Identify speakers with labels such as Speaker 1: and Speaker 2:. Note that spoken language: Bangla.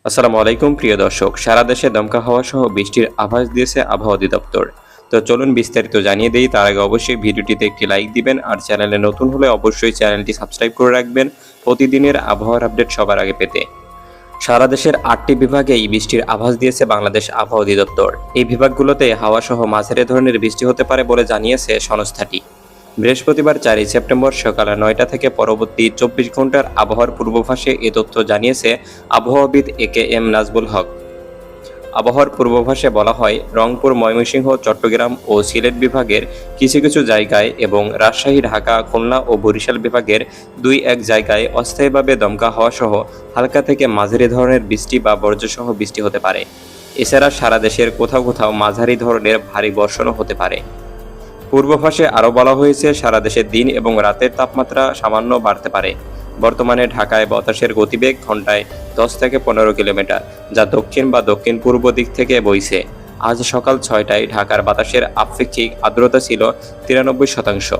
Speaker 1: আসসালামু আলাইকুম প্রিয় দর্শক, সারা দেশে দমকা হাওয়া সহ বৃষ্টির আভাস দিয়েছে আবহাওয়া অধিদপ্তর। তো চলুন বিস্তারিত জানিয়ে দেই। তার আগে অবশ্যই ভিডিওটিতে একটি লাইক দিবেন, আর চ্যানেলে নতুন হলে অবশ্যই চ্যানেলটি সাবস্ক্রাইব করে রাখবেন প্রতিদিনের আবহাওয়ার আপডেট সবার আগে পেতে। সারা দেশের ৮টি বিভাগেই বৃষ্টির আভাস দিয়েছে বাংলাদেশ আবহাওয়া অধিদপ্তর। এই বিভাগগুলোতে হাওয়া সহ মাঝারি ধরনের বৃষ্টি হতে পারে বলে জানিয়েছে সংস্থাটি। বৃহস্পতিবার ৪ সেপ্টেম্বর সকাল ৯টা থেকে পরবর্তী ২৪ ঘন্টার আবহাওয়ার পূর্বাভাসে এ তথ্য জানিয়েছে আবহাওয়াবিদ এ.কে.এম নাজবুল হক। আবহাওয়ার পূর্বাভাসে বলা হয়, রংপুর, ময়মনসিংহ, চট্টগ্রাম ও সিলেট বিভাগের কিছু কিছু জায়গায় এবং রাজশাহী, ঢাকা, খুলনা ও বরিশাল বিভাগের ২-১ জায়গায় অস্থায়ীভাবে দমকা হাওয়া সহ হালকা থেকে মাঝারি ধরনের বৃষ্টি বা বজ্রসহ বৃষ্টি হতে পারে। এছাড়া সারা দেশের কোথাও কোথাও মাঝারি ধরনের ভারী বর্ষণও হতে পারে। পূর্বাভাসে আরও বলা হয়েছে, সারা দেশে দিন এবং রাতের তাপমাত্রা সামান্য বাড়তে পারে। বর্তমানে ঢাকায় বাতাসের গতিবেগ ঘন্টায় ১০ থেকে ১৫ কিলোমিটার, যা দক্ষিণ বা দক্ষিণ পূর্ব দিক থেকে বইছে। আজ সকাল ৬টায় ঢাকার বাতাসের আপেক্ষিক আর্দ্রতা ছিল ৯৩%।